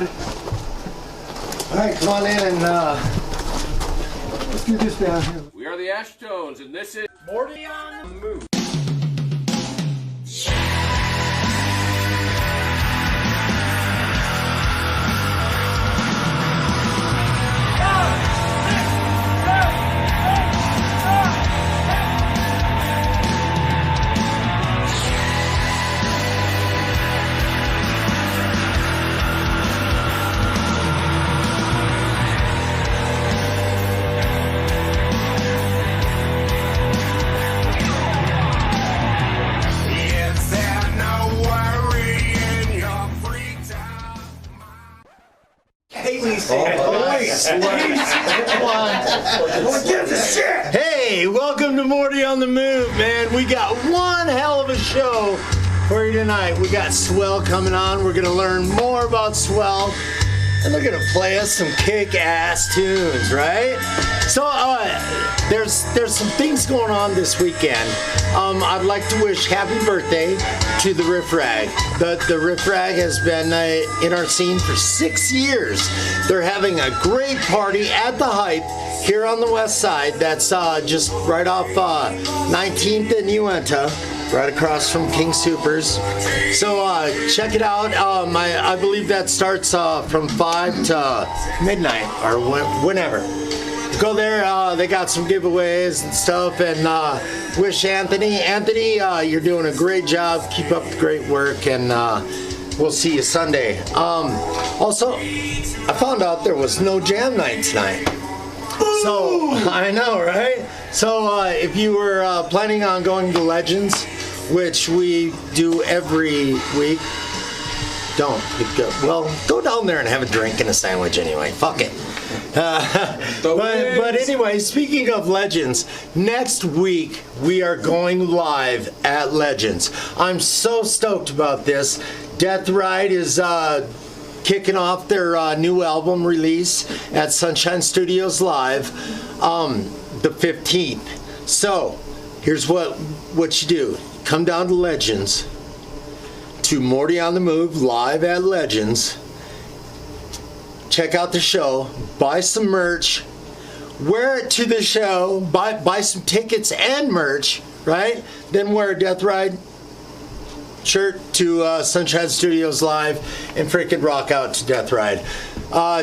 All right, come on in and let's do this down here. We are the Ashtones, and this is Morty on the Move. Hey, welcome to Morty on the Move, man. We got one hell of a show for you tonight. We got Swell coming on. We're going to learn more about Swell. And they're going to play us some kick-ass tunes, right? So, there's some things going on this weekend. I'd like to wish happy birthday to the Riff Rag. The Riff Rag has been in our scene for 6 years. They're having a great party at the Hype here on the west side. That's just right off 19th and Uinta, right across from King Soopers. So check it out. I believe that starts from 5 to midnight or whenever. Go there. They got some giveaways and stuff. And wish Anthony. Anthony, you're doing a great job. Keep up the great work. And we'll see you Sunday. Also, I found out there was no jam night tonight. So, I know, right? So, if you were planning on going to Legends, which we do every week, don't. Go down there and have a drink and a sandwich anyway. Fuck it. But anyway, speaking of Legends, next week we are going live at Legends. I'm so stoked about this. Death Ride is kicking off their new album release at Sunshine Studios Live the 15th. So here's what you do. Come down to Legends, to Morty on the Move live at Legends. Check out the show, buy some merch, wear it to the show, buy some tickets and merch, right? Then wear a Death Ride shirt to Sunshine Studios Live and freaking rock out to Death Ride.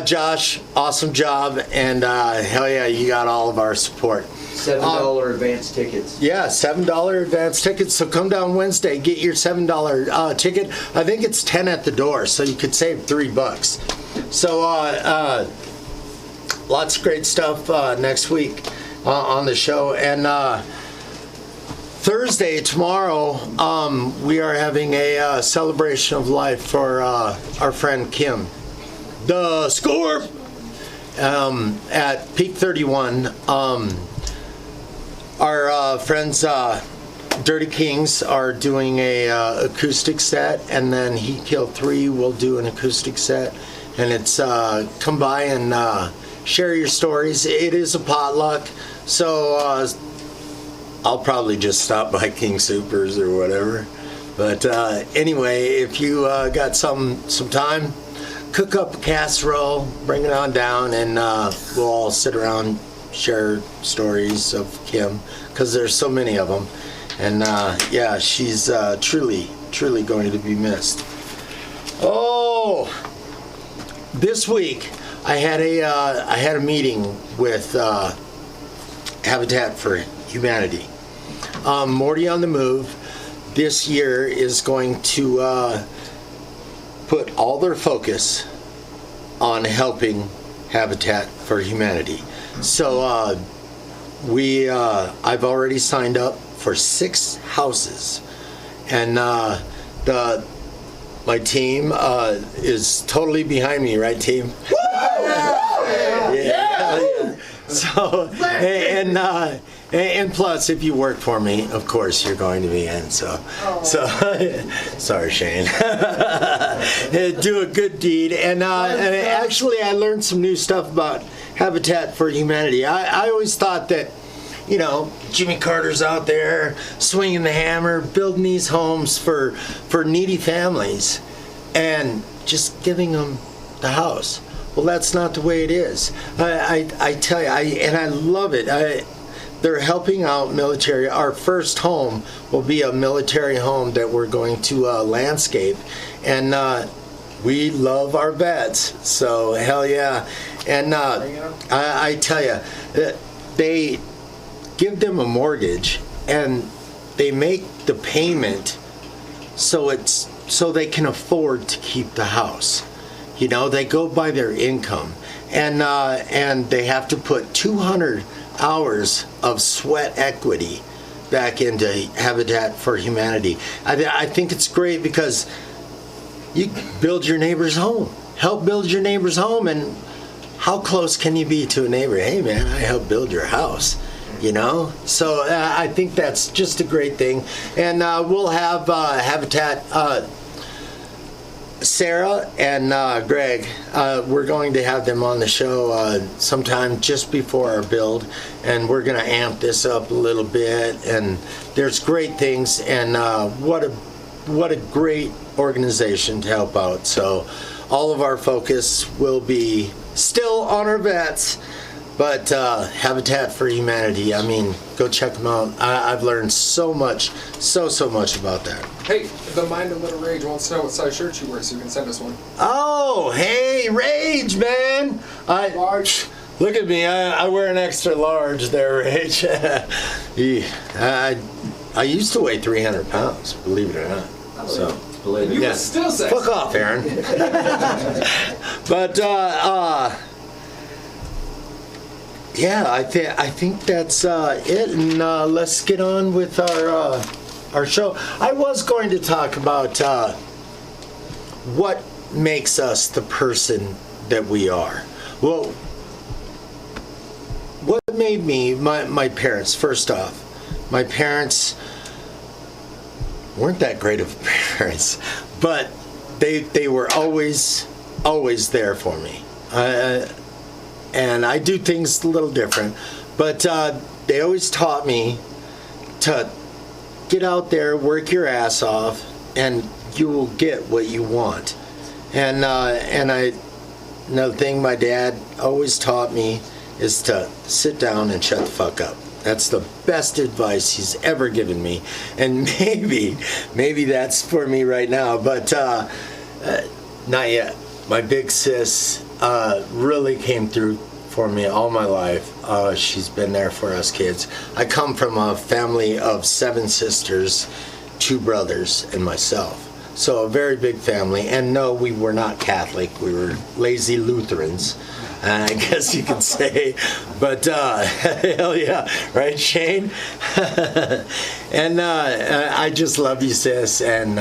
Josh, awesome job, and hell yeah, you got all of our support. $7 advance tickets. Yeah, $7 advance tickets. So come down Wednesday, get your $7 ticket. I think it's 10 at the door, so you could save $3. So lots of great stuff next week on the show. And Thursday, tomorrow, we are having a celebration of life for our friend Kim. The Scorp at Peak 31. Our friends Dirty Kings are doing a acoustic set, and then He Killed 3 will do an acoustic set. And it's come by and share your stories. It is a potluck, so I'll probably just stop by King Soopers or whatever. But anyway, if you got some time, cook up a casserole, bring it on down, and we'll all sit around, share stories of Kim, because there's so many of them. And yeah, she's truly going to be missed. Oh, this week I had a meeting with Habitat for Humanity. Morty on the Move this year is going to put all their focus on helping Habitat for Humanity. So I've already signed up for 6 houses, and my team is totally behind me, right, team? Yeah. So and plus, if you work for me, of course you're going to be in. So sorry, Shane. Do a good deed, and actually, I learned some new stuff about Habitat for Humanity. I always thought that, you know, Jimmy Carter's out there swinging the hammer, building these homes for needy families, and just giving them the house. Well, that's not the way it is. I tell you, and I love it. They're helping out military. Our first home will be a military home that we're going to landscape, and we love our vets. So hell yeah! And I tell you, they give them a mortgage, and they make the payment so they can afford to keep the house. You know, they go by their income, and they have to put 200 hours of sweat equity back into Habitat for Humanity. I think it's great because you build your neighbor's home, help build your neighbor's home, and how close can you be to a neighbor? Hey man, I helped build your house. You know, so I think that's just a great thing, and we'll have Habitat. Sarah and Greg, we're going to have them on the show sometime just before our build, and we're going to amp this up a little bit. And there's great things, and what a great organization to help out. So all of our focus will be still on our vets, but Habitat for Humanity, I mean, go check them out. I've learned so much about that. Hey, the Mind of Little Rage wants to know what size shirt you wear, so you can send us one. Oh, hey, Rage, man! Large. Look at me, I wear an extra large there, Rage. I used to weigh 300 pounds, believe it or not. So, You yeah. still say. Fuck off, Aaron. But, yeah, I think that's it, and let's get on with our show. I was going to talk about what makes us the person that we are. Well, what made me, my parents, first off, my parents weren't that great of parents, but they were always there for me. And I do things a little different, but they always taught me to get out there, work your ass off, and you will get what you want. And another thing my dad always taught me is to sit down and shut the fuck up. That's the best advice he's ever given me, and maybe that's for me right now, but not yet. My big sis really came through for me all my life. She's been there for us kids. I come from a family of 7 sisters, 2 brothers, and myself. So a very big family. And no, we were not Catholic. We were lazy Lutherans, I guess you could say. But hell yeah, right, Shane? And I just love you, sis, and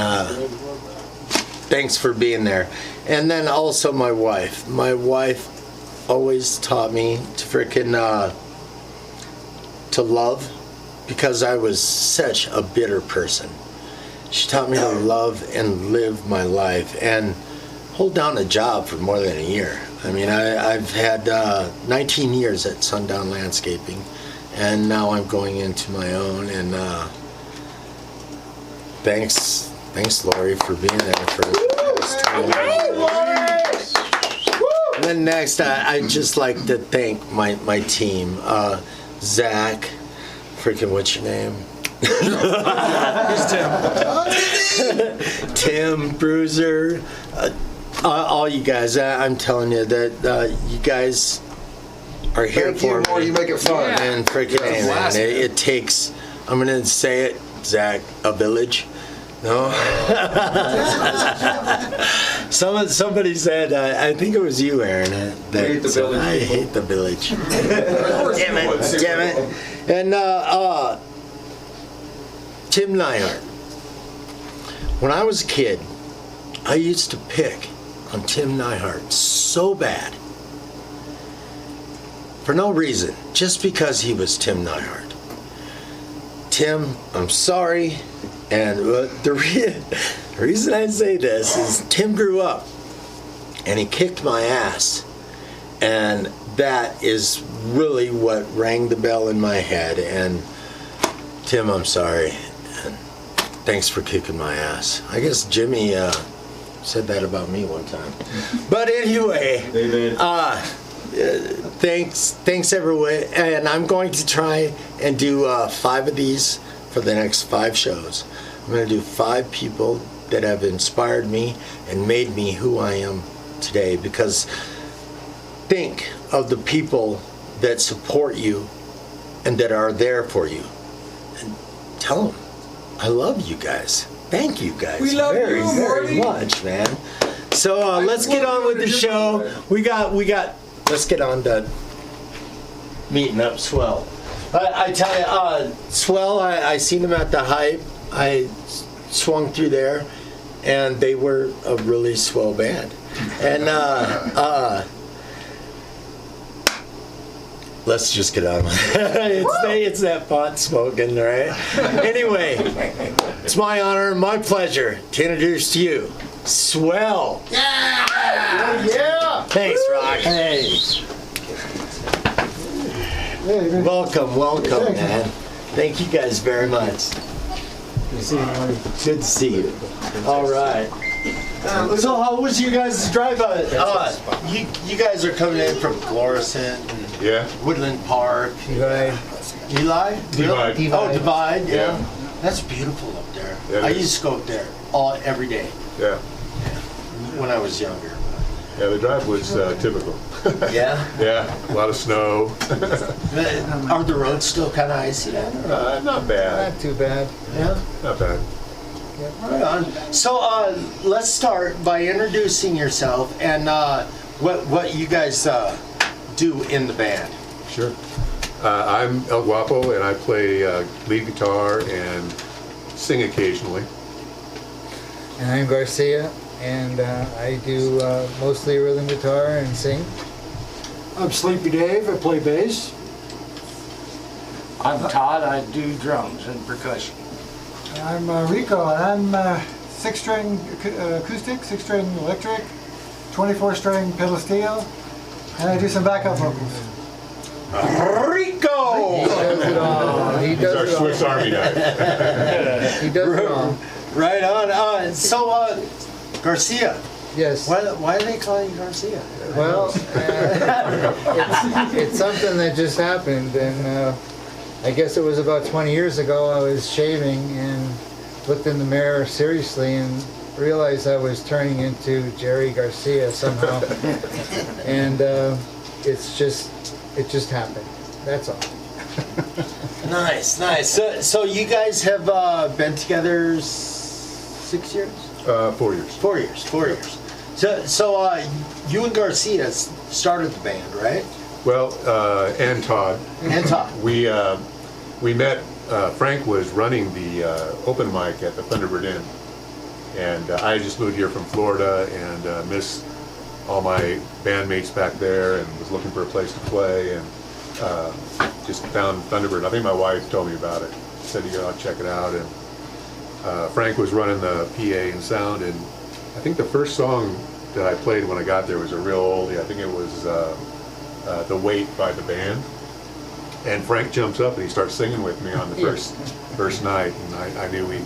thanks for being there. And then also my wife. My wife always taught me to frickin' to love, because I was such a bitter person. She taught me to love and live my life and hold down a job for more than a year. I mean, I've had 19 years at Sundown Landscaping, and now I'm going into my own, and thanks Lori for being there for this 20 years. And then next, I'd just like to thank my team. Zach, freaking what's your name? Here's Tim. Tim, Bruiser, all you guys. I'm telling you that you guys are here for me. You make it fun. Yeah. And freaking Yeah, man, blast it. it takes, I'm going to say it, Zach, a village. No? Somebody said, I think it was you, Aaron. That hate the said, village I people. hate the village. Damn it. And Tim Neihart. When I was a kid, I used to pick on Tim Neihart so bad. For no reason, just because he was Tim Neihart. Tim, I'm sorry. And the reason I say this is Tim grew up and he kicked my ass. And that is really what rang the bell in my head. And Tim, I'm sorry. And thanks for kicking my ass. I guess Jimmy said that about me one time. But anyway, thanks everyone. And I'm going to try and do 5 of these for the next 5 shows. I'm going to do 5 people that have inspired me and made me who I am today. Because think of the people that support you and that are there for you. And tell them, I love you guys. Thank you guys very much, man. So let's get on with the show. We got. Let's get on to meeting up Swell. I tell you, Swell. I seen them at the Hype. I swung through there, and they were a really swell band. And let's just get on with it. It's that pot smoking, right? Anyway, it's my honor and my pleasure to introduce to you Swell. Yeah! Thanks, Rock. Hey. Welcome, man. Thank you guys very much. Good to see you, Morty. Good to see you. All right. So how was you guys' drive? You guys are coming in from Florissant and Woodland Park. Eli? Divide. Oh, Divide, yeah. That's beautiful up there. Yeah, I used to go up there every day. Yeah. When I was younger. Yeah, the drive was typical. Yeah? Yeah, a lot of snow. Are the roads still kind of icy then? Not bad. Not too bad. Yeah? Not bad. Right on. So let's start by introducing yourself and what you guys do in the band. Sure. I'm El Guapo, and I play lead guitar and sing occasionally. And I'm Garcia, and I do mostly rhythm guitar and sing. I'm Sleepy Dave. I play bass. I'm Todd. I do drums and percussion. I'm Rico, and I'm 6-string acoustic, 6-string electric, 24-string pedal steel, and I do some backup vocals. Rico! He does it all. He He's does our it all. Swiss Army knife. He does it all. Right on. So Garcia. Yes. Why do they call you Garcia? Well, it's something that just happened, and I guess it was about 20 years ago. I was shaving and looked in the mirror seriously and realized I was turning into Jerry Garcia somehow. And it just happened. That's all. Nice. So you guys have been together 6 years? 4 years. 4 years. 4 years. So you and Garcia started the band, right? Well, and Todd. And Todd. We met. Frank was running the open mic at the Thunderbird Inn, and I just moved here from Florida and missed all my bandmates back there, and was looking for a place to play, and just found Thunderbird. I think my wife told me about it. Said you gotta check it out, and Frank was running the PA and sound, and I think the first song that I played when I got there was a real oldie. I think it was The Wait by the band. And Frank jumps up and he starts singing with me on the first night, and I knew we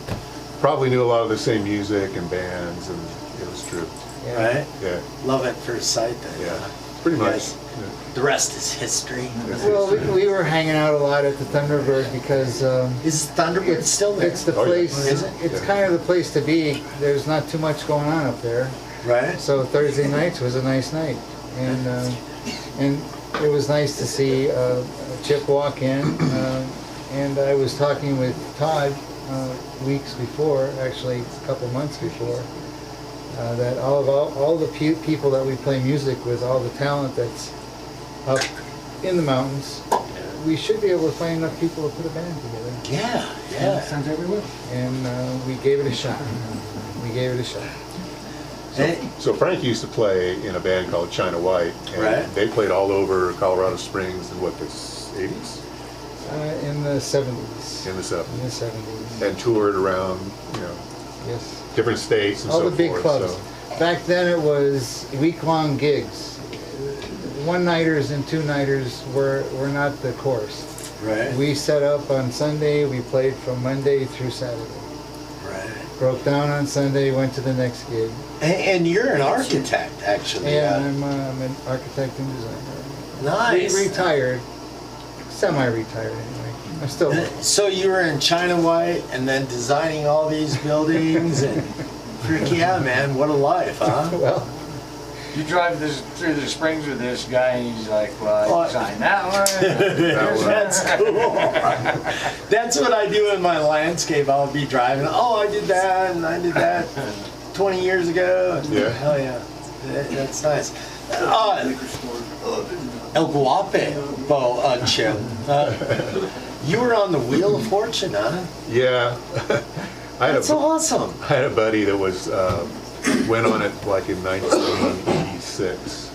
probably knew a lot of the same music and bands, and it was true. Yeah. Right? Yeah. Love at first sight then. Yeah. Pretty much. Yes. Yeah. The rest is history. Well, we were hanging out a lot at the Thunderbird because Is Thunderbird still there? it's the Oh, yeah. place. Is it? It's kind of the place to be. There's not too much going on up there. Right? So Thursday nights was a nice night, and it was nice to see Chip walk in. And I was talking with Todd weeks before, actually a couple months before, that all the people that we play music with, all the talent that's up in the mountains, we should be able to find enough people to put a band together. Yeah. Sounds like we will. And we gave it a shot. So Frank used to play in a band called China White, and Right. they played all over Colorado Springs in what, the 80s? In the 70s. In the 70s. In the 70s. And toured around, Yes. different states and All so the big forth. clubs. So. Back then it was week-long gigs. One-nighters and two-nighters were not the course. Right. We set up on Sunday, we played from Monday through Saturday. Right. broke down on Sunday, went to the next gig. And you're an architect, actually. Yeah, I'm an architect and designer. Nice. Retired, semi-retired anyway. I'm still. So you were in China White and then designing all these buildings and yeah, man, what a life, huh? Well, You drive through the springs with this guy, and he's like, "Well, I designed that one." That's cool. That's what I do in my landscape. I'll be driving. Oh, I did that, and I did that 20 years ago. Yeah. Hell yeah, that's nice. El Guapo, Chip. You were on the Wheel of Fortune, huh? Yeah. That's awesome. I had a buddy that was went on it like in 1986,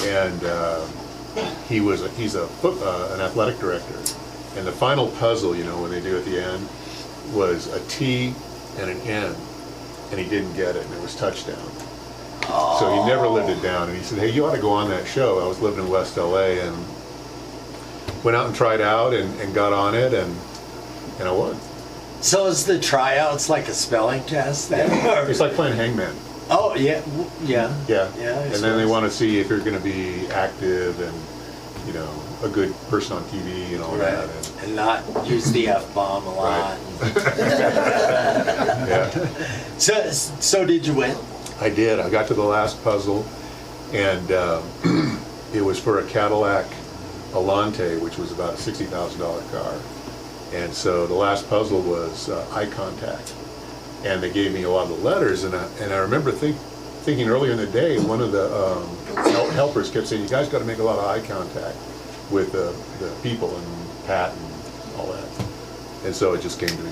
and he's an athletic director. And the final puzzle, you know, when they do at the end, was a T and an N, and he didn't get it, and it was touchdown. So he never lived it down, and he said, "Hey, you ought to go on that show." I was living in West LA, and went out and tried out, and got on it, and I won. So is the tryouts like a spelling test then? It's like playing hangman. Oh, yeah, yeah. Yeah. Yeah, I And then they suppose. want to see if you're going to be active and, you know, a good person on TV and all Right. that. And not use the F-bomb a lot. Yeah. So did you win? I did. I got to the last puzzle, and it was for a Cadillac Alante, which was about a $60,000 car. And so the last puzzle was eye contact. And they gave me a lot of the letters, and I remember thinking earlier in the day, one of the helpers kept saying, "You guys got to make a lot of eye contact with the people and Pat and all that." And so it just came to me.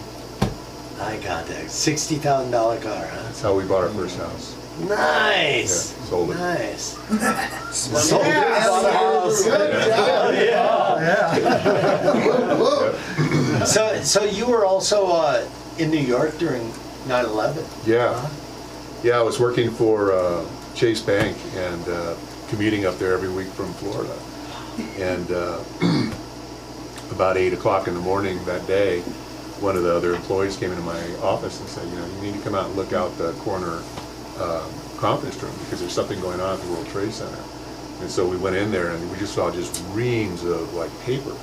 Eye contact. $60,000 car, huh? That's how we bought our first house. Nice. Yeah, sold it. Nice. Sold it. Bought a house. So you were also in New York during 9/11? Yeah. Yeah, I was working for Chase Bank and commuting up there every week from Florida. And about 8 o'clock in the morning that day, one of the other employees came into my office and said, "You know, you need to come out and look out the corner conference room because there's something going on at the World Trade Center." And so we went in there and we just saw just reams of like paper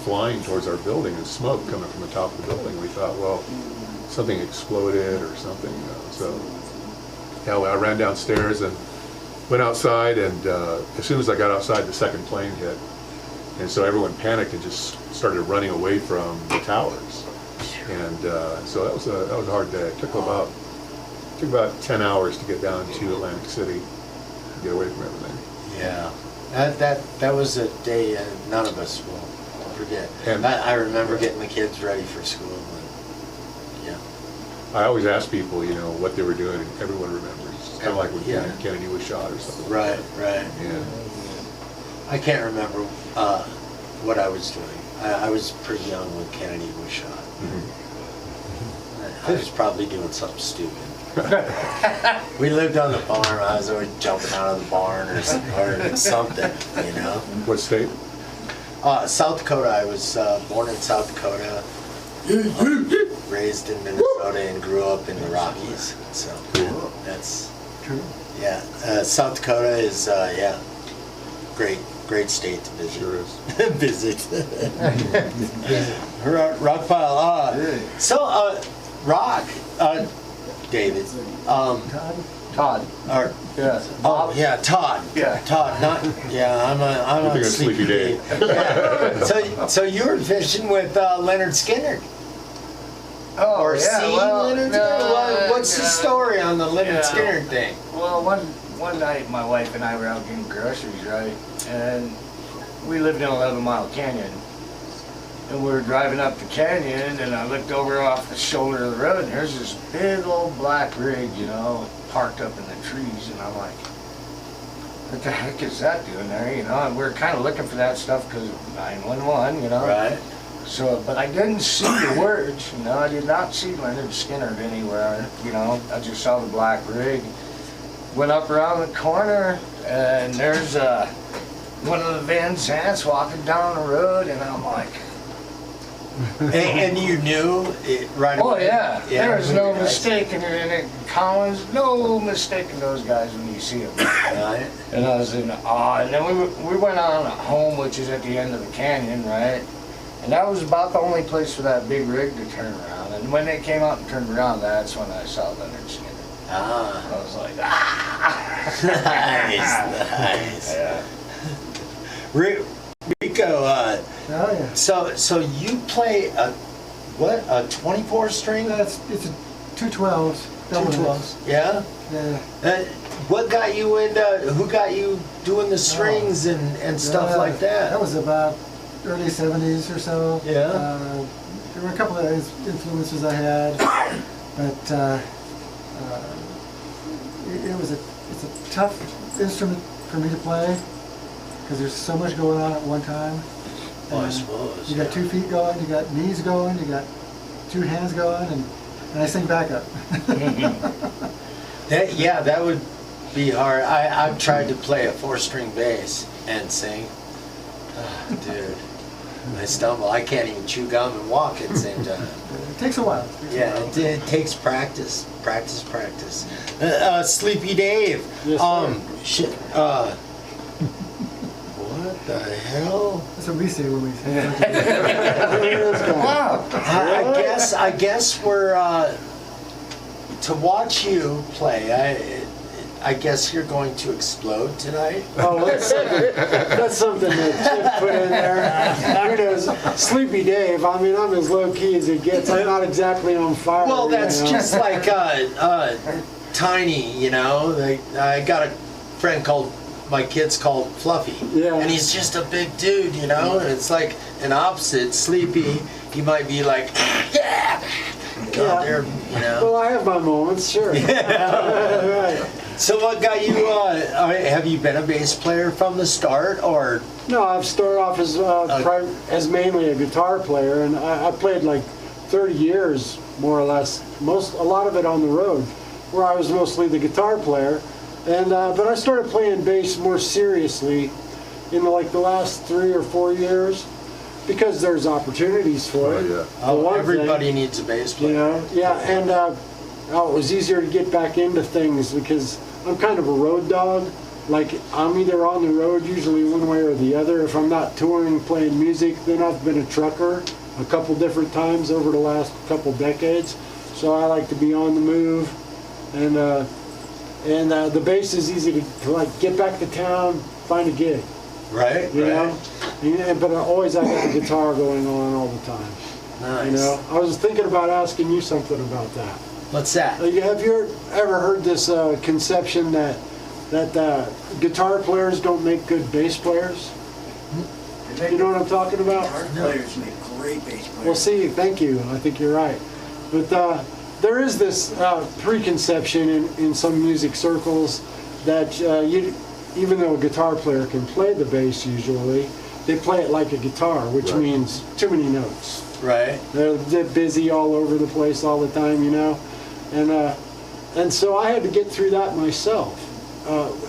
flying towards our building and smoke coming from the top of the building. We thought, well, something exploded or something. So yeah, I ran downstairs and went outside, and as soon as I got outside, the second plane hit. And so everyone panicked and just started running away from the towers. And so that was a hard day. It took about 10 hours to get down to Atlantic City to get away from everything. Yeah. That was a day none of us will forget. And I remember getting the kids ready for school. And, yeah. I always ask people, you know, what they were doing, and everyone remembers. It's kind of like when Yeah. Kennedy was shot or something. Right, right. Yeah. I can't remember what I was doing. I was pretty young when Kennedy was shot. I was probably doing something stupid. We lived on the farm. I was always jumping out of the barn or something, you know. What state? South Dakota. I was born in South Dakota, raised in Minnesota, and grew up in the Rockies. So that's true. Yeah, South Dakota is great state to visit. Sure is. Visit. Rock pile. Rock. David. Todd. Or, Yes. oh yeah, Todd. Yeah. Todd. Not. Yeah, I'm You're a thinking Sleepy Day. Yeah. So you were fishing with Leonard Skinner. Oh, Or yeah, seeing well, Leonard Skinner? What's the story on the Leonard Yeah. Skinner thing? Well, one night my wife and I were out getting groceries, right? And we lived in 11 Mile Canyon. And we were driving up the canyon, and I looked over off the shoulder of the road, and there's this big old black rig, you know, parked up in the trees, and I'm like, what the heck is that doing there, you know? And we were kind of looking for that stuff because 911, you know? Right. So, but I didn't see the words, you know, I did not see Leonard Skinner anywhere, you know, I just saw the black rig. Went up around the corner, and there's one of the Van Zants walking down the road, and I'm like, And you knew it right Oh away? yeah, there was no Nice. mistaking it. Collins, no mistaking those guys when you see them. Right. And I was in awe. And then we went on home, which is at the end of the canyon, right? And that was about the only place for that big rig to turn around. And when they came out and turned around, that's when I saw Leonard Skinner. Ah. I was like, ah! Nice. Yeah. Rico, Oh yeah. so you play a 24 string? It's a 212s. double mix. 212s. Yeah. Yeah. What got you into? Who got you doing the strings and stuff like that? That was about early 70s or so. Yeah. There were a couple of influences I had, but it's a tough instrument for me to play because there's so much going on at one time. Oh, I suppose. You got 2 feet going, you got knees going, you got 2 hands going, and I sing backup. That would be hard. I've tried to play a 4-string bass and sing. Oh, dude, I stumble. I can't even chew gum and walk at the same time. It takes a while. It takes practice. Sleepy Dave. Yes, sir. Shit. What the hell? That's what we say when we say Wow. I guess we're to watch you play. I guess you're going to explode tonight. Oh, that's something that Chip put in there. Who knows? Sleepy Dave. I mean, I'm as low key as it gets. I'm not exactly on fire. Well, that's you know? just like Tiny, you know. I got a friend my kid's called Fluffy. Yeah. And he's just a big dude, you know. And it's like an opposite. Sleepy, he might be like, yeah, go out there, you know. Well, I have my moments, sure. Yeah. Right. So what got you, have you been a bass player from the start, or? No, I've started off as mainly a guitar player, and I played like 30 years, more or less, a lot of it on the road, where I was mostly the guitar player. And but I started playing bass more seriously in the last 3 or 4 years because there's opportunities for it. Yeah. Everybody needs a bass player. You know, yeah, and it was easier to get back into things because I'm kind of a road dog. Like, I'm either on the road, usually one way or the other. If I'm not touring, playing music, then I've been a trucker a couple different times over the last couple decades. So I like to be on the move, and the bass is easy to like get back to town, find a gig. Right, You right. know? But I always have the guitar going on all the time. Nice. You know? I was thinking about asking you something about that. What's that? Have you ever heard this conception that guitar players don't make good bass players? You know what I'm talking about? Players make great bass players. Well, see, thank you. I think you're right. But there is this preconception in some music circles that even though a guitar player can play the bass usually, they play it like a guitar, which Right. means too many notes. Right. They're busy all over the place all the time, you know, and so I had to get through that myself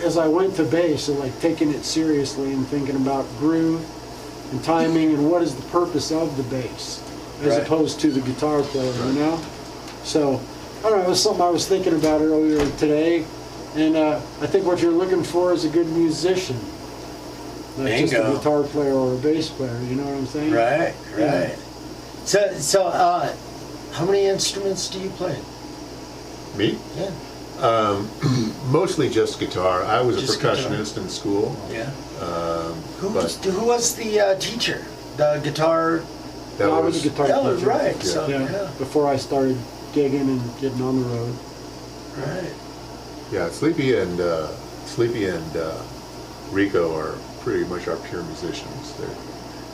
as I went to bass and like taking it seriously and thinking about groove and timing and what is the purpose of the bass as Right. opposed to the guitar player, you know. So I don't know, it was something I was thinking about earlier today, and I think what you're looking for is a good musician, not just a Bingo. guitar player or a bass player. You know what I'm saying? Right, Yeah. right. So, how many instruments do you play? Me? Yeah. Mostly just guitar. I was Just a percussionist in school. Yeah. Who But was the teacher? The guitar. that I was was a guitar That was teacher. right. Yeah. So Yeah, yeah. before I started gigging and getting on the road. Right. yeah. Sleepy and Rico are pretty much our pure musicians.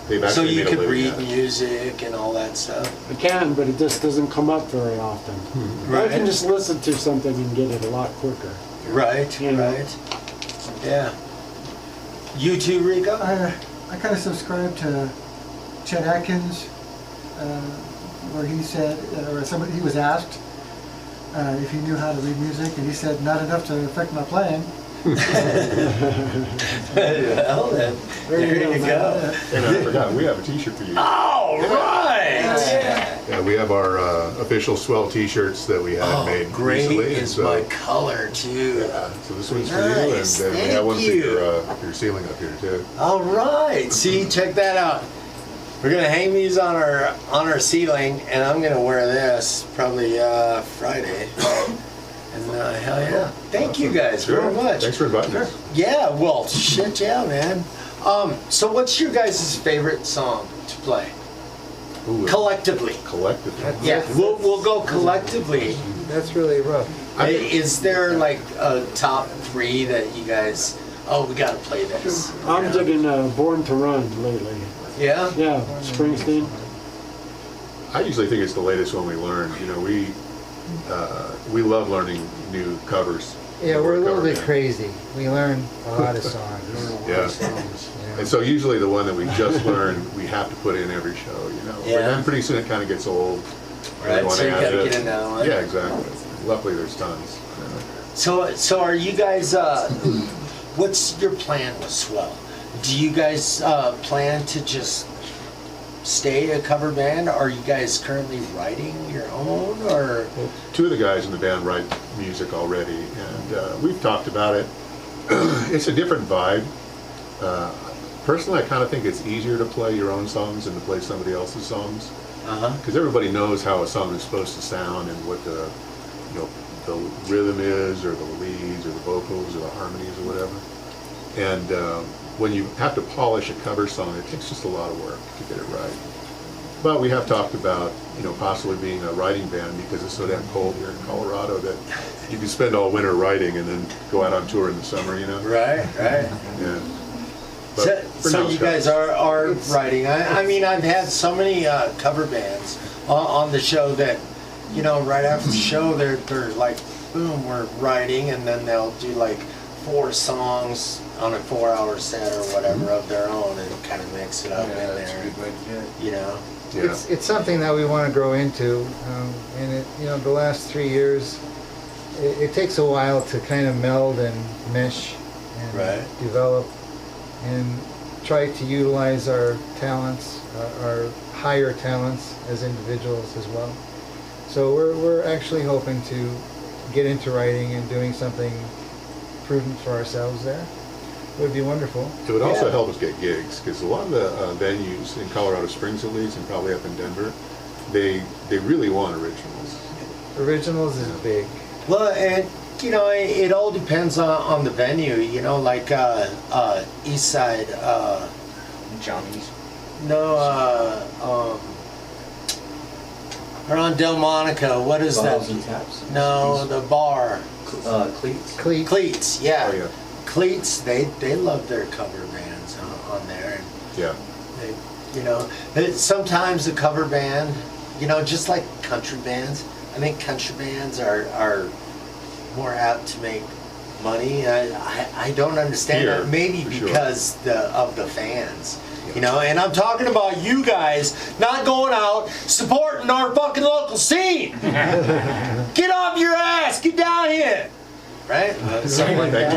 They've So actually you made a could living read at it. music and all that stuff. I can, but it just doesn't come up very often. I can Right. just listen to something and get it a lot quicker. Right. You know. Right. Yeah. You too, Rico? I kind of subscribe to Chet Atkins, where he said, or somebody, he was asked if he knew how to read music, and he said, not enough to affect my playing. Well, then, there you go. And I forgot, we have a T-shirt for you. All right. Yeah, we have our official Swell T-shirts that we had made Great recently. is my color too. Yeah, so this one's for Nice, you, and then we have thank one for you. your ceiling up here too. All right. See, check that out. We're gonna hang these on our ceiling, and I'm gonna wear this probably Friday. And hell yeah! Thank you guys very much. Thanks for inviting us. Yeah. Well, shit, yeah, man. So, what's your guys' favorite song to play Ooh, collectively? collectively. Yeah, we'll go collectively. That's really rough. Is there like a top 3 that you guys? Oh, we gotta play this. I'm digging Born to Run lately. Yeah. Yeah, Springsteen. I usually think it's the latest one we learned. You know, we love learning new covers. Yeah, we're a little Cover bit band. crazy. We learn a lot of songs. Yeah. Yeah. And so usually the one that we just learned, we have to put in every show, you know. Yeah. But then pretty soon it kind of gets old. and we Right. wanna So you add gotta it. get another one. Yeah, exactly. Luckily there's tons. So are you guys? What's your plan with Swell? Do you guys plan to just stay a cover band? Are you guys currently writing your own, or? Well, 2 of the guys in the band write music already, and we've talked about it. It's a different vibe. Personally, I kind of think it's easier to play your own songs than to play somebody else's songs, because everybody knows how a song is supposed to sound and what the rhythm is, or the leads, or the vocals, or the harmonies, or whatever. And when you have to polish a cover song, it takes just a lot of work to get it right. But we have talked about, possibly being a writing band, because it's so damn cold here in Colorado that you can spend all winter writing and then go out on tour in the summer, Right. Yeah. But for So now, you it's guys are writing. I mean, I've had so many cover bands on the show that, right after the show, they're like, boom, we're writing, and then they'll do like 4 songs on a 4-hour set or whatever of their own, and kind of mix it up in there. That's a good way to do it. Yeah. It's something that we want to grow into, and the last 3 years, it takes a while to kind of meld and mesh and Right. develop and try to utilize our talents, our higher talents as individuals as well. So we're actually hoping to get into writing and doing something prudent for ourselves there. It would be wonderful. It would also Yeah. help us get gigs, because a lot of the venues in Colorado Springs, at least, and probably up in Denver, they really want originals. Originals is big. Well, and it all depends on the venue. Like East Side. Johnny's. Around Delmonico. What is that? Bottles and taps? No, the bar. Cleats? Cleats. Yeah. Oh, yeah. Cleats. They love their cover bands on there. And Yeah. sometimes a cover band, just like country bands. I think country bands are more apt to make money. I don't understand Here, that. Maybe for sure. because of the fans. And I'm talking about you guys not going out supporting our fucking local scene. Get off your ass, get down here. Right? Something like Thank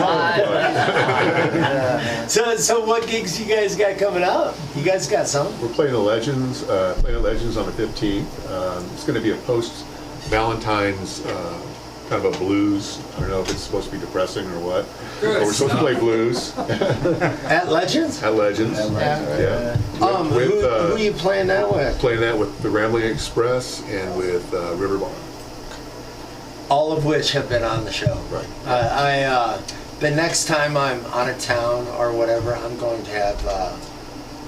that. So what gigs you guys got coming up? You guys got some? We're playing the Legends, on the 15th. It's going to be a post-Valentine's kind of a blues. I don't know if it's supposed to be depressing or what. Good But we're supposed to play blues At Legends? at Legends. Yeah. Who are you playing that with? Playing that with the Rambling Express and with River Bar. All of which have been on the show. Right. The next time I'm out of town or whatever, I'm going to have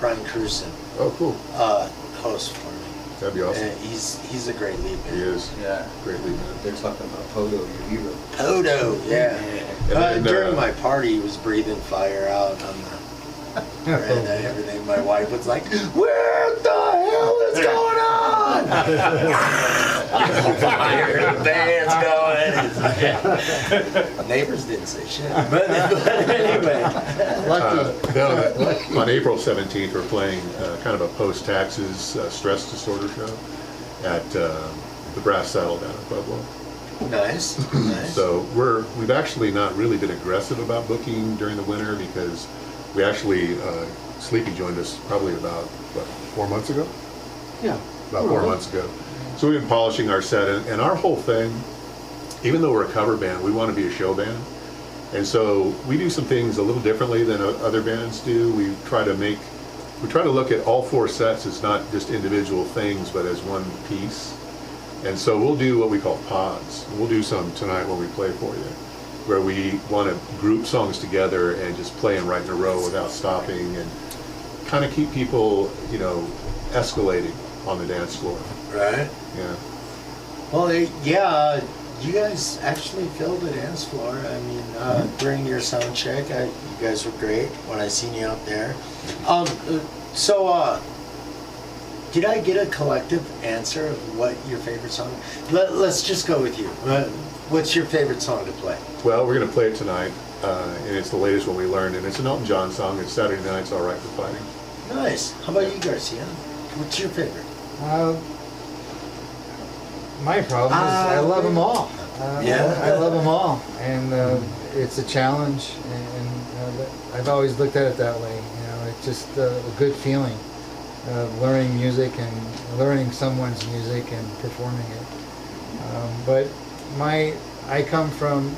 Brian Cruson Oh, cool. host for me. That'd be awesome. And he's a great lead He man. is. Yeah. Great lead man. They're talking about Poto, your hero. Odo, yeah. And then, During my party, he was breathing fire out on the and everything. My wife was like, "Where the hell is going on?" Fire, the band's going. Neighbors didn't say shit, but anyway. Then on April 17th, we're playing kind of a post-taxes stress disorder show at the Brass Saddle down in Pueblo. Nice, nice. So we've actually not really been aggressive about booking during the winter because we actually, Sleepy joined us probably about, what, 4 months ago? Yeah. About 4 months ago. So we've been polishing our set, and our whole thing, even though we're a cover band, we want to be a show band. And so we do some things a little differently than other bands do. We try to look at all 4 sets as not just individual things, but as one piece. And so we'll do what we call pods. We'll do some tonight when we play for you, where we want to group songs together and just play them right in a row without stopping and kind of keep people, you know, escalating on the dance floor. Right. Yeah. Well, yeah, you guys actually filled the dance floor. I mean, during your sound check, you guys were great when I seen you out there. Did I get a collective answer of what your favorite song? Let's just go with you. What's your favorite song to play? Well, we're going to play it tonight, and it's the latest one we learned, and it's an Elton John song. It's Saturday Night's All Right for Fighting. Nice. How about you, Garcia? What's your favorite? My problem is I love them all. Yeah. I love them all, and it's a challenge, and I've always looked at it that way. You know, it's just a good feeling, learning music and learning someone's music and performing it. But I come from,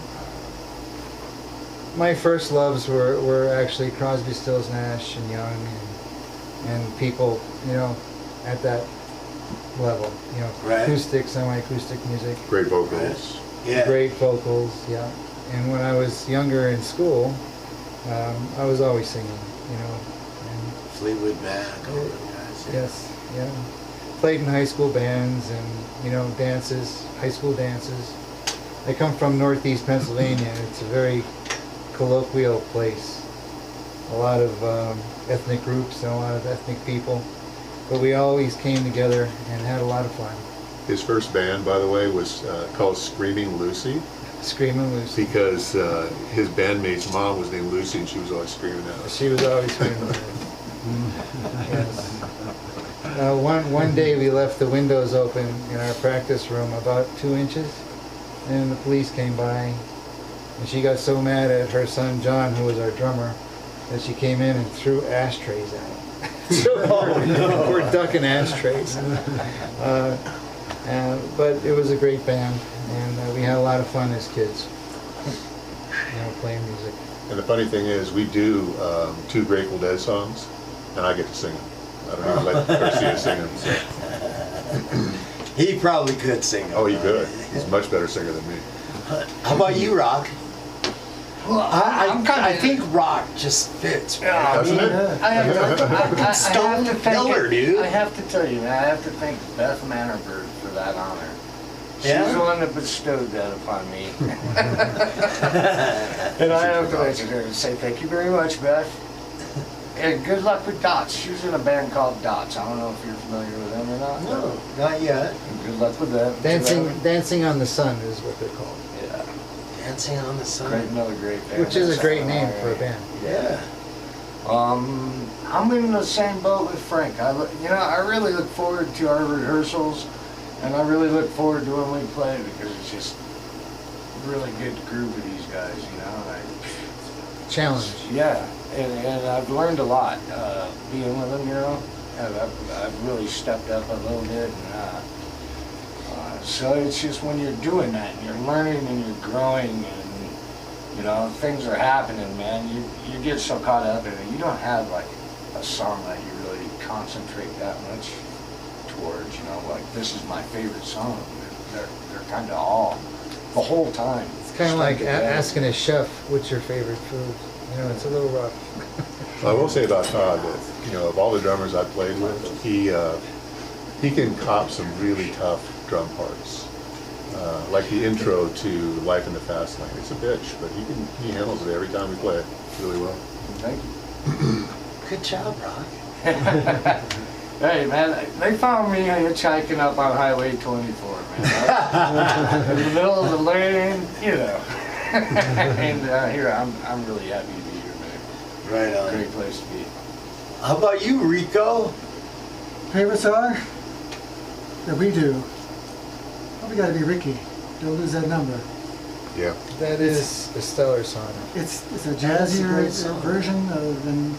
my first loves were actually Crosby, Stills, Nash and Young, and people, you know, at that level, you know, Right. acoustic, semi-acoustic music. Great vocals. Yeah. Great vocals, yeah. And when I was younger in school, I was always singing, you know. And Fleetwood Mac, all those guys. Yeah. yes, yeah. Played in high school bands and, you know, dances, high school dances. I come from Northeast Pennsylvania. It's a very colloquial place. A lot of ethnic groups and a lot of ethnic people. But we always came together and had a lot of fun. His first band, by the way, was called Screaming Lucy, Screaming Lucy. because his bandmate's mom was named Lucy, and she was always screaming at us. She was always screaming. Yes. One day we left the windows open in our practice room about 2 inches, and the police came by, and she got so mad at her son John, who was our drummer, that she came in and threw ashtrays at him. So we're ducking ashtrays. But it was a great band, and we had a lot of fun as kids, you know, playing music. And the funny thing is, we do 2 Grateful Dead songs, and I get to sing them. I don't even let Garcia sing them. So. He probably could sing. Oh, he could. He's a much better singer than me. How about you, Rock? Well, I think rock just fits. Man. Doesn't it? I have Stone to killer, dude. I have to tell you, man, I have to thank Beth Mannerberg for that honor. She's Yeah? the one that bestowed that upon me. And I have to mention her and say thank you very much, Beth. And good luck with Dots. She was in a band called Dots. I don't know if you're familiar with them or not. No, not yet. And good luck with them. Dancing on the Sun is what they're called. Yeah. Dancing on the Sun. Another great band. Which is a great name for a band. Yeah. I'm in the same boat with Frank. I really look forward to our rehearsals, and I really look forward to when we play because it's just really good to groove with these guys, you know. Challenge. Yeah, and I've learned a lot being with them, you know. I've really stepped up a little bit, and so it's just when you're doing that, and you're learning and you're growing, and you know things are happening, man. You get so caught up in it, you don't have like a song that you really concentrate that much towards. You know, like this is my favorite song. They're kind of all the whole time. It's kind of like asking a chef, what's your favorite food? You know, it's a little rough. I will say about Todd that, you know, of all the drummers I've played with, he can cop some really tough drum parts. Like the intro to Life in the Fast Lane. It's a bitch, but he handles it every time we play it really well. Thank you. Good job, Rock. Hey, man, they found me hitchhiking up on Highway 24, man. In the middle of the lane, you know. And here, I'm really happy to be here, man. Right on. Great place to be. How about you, Rico? Favorite song that we do? Probably got to be Ricky. don't lose that number. Yeah. That is a stellar song. It's a It's a jazzier great song. version than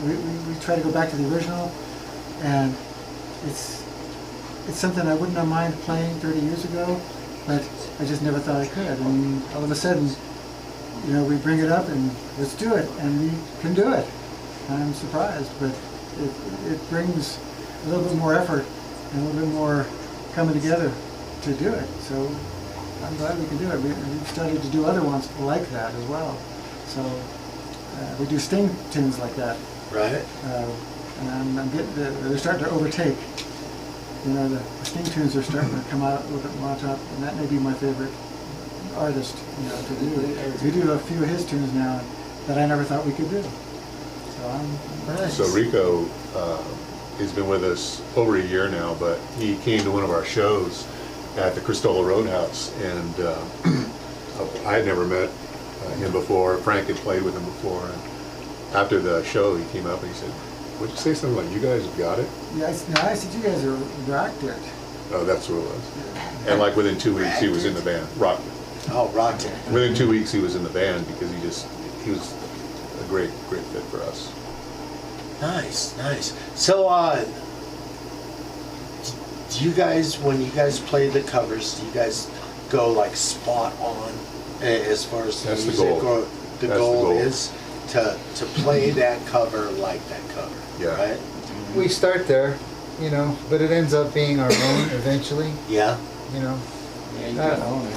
we try to go back to the original, and it's something I wouldn't have mind playing 30 years ago, but I just never thought I could. And all of a sudden, you know, we bring it up and let's do it, and we can do it. And I'm surprised, but it brings a little bit more effort and a little bit more coming together to do it. So I'm glad we can do it. We've started to do other ones like that as well. So we do Sting tunes like that. Right. And I'm getting, they're starting to overtake. You know, the Sting tunes are starting to come out a little bit more on top, and that may be my favorite artist, you know, to do. We do a few of his tunes now that I never thought we could do. So I'm nice. So Rico has been with us over a year now, but he came to one of our shows at the Cristola Roadhouse, and I had never met him before. Frank had played with him before, and after the show he came up and he said, would you say something like, you guys have got it? Yeah, I said, you guys are rocked it. Oh, that's what it was. And like within 2 weeks he was in the band. Rocked it. Oh, rocked it. Within 2 weeks he was in the band because he was a great fit for us. Nice, nice. So, do you guys, when you guys play the covers, do you guys go like spot on as far as the That's the music, goal. or the That's the goal goal. is to play that cover like that cover? Yeah. Right? We start there, you know, but it ends up being our own eventually, Yeah. you know. Yeah, you can own it.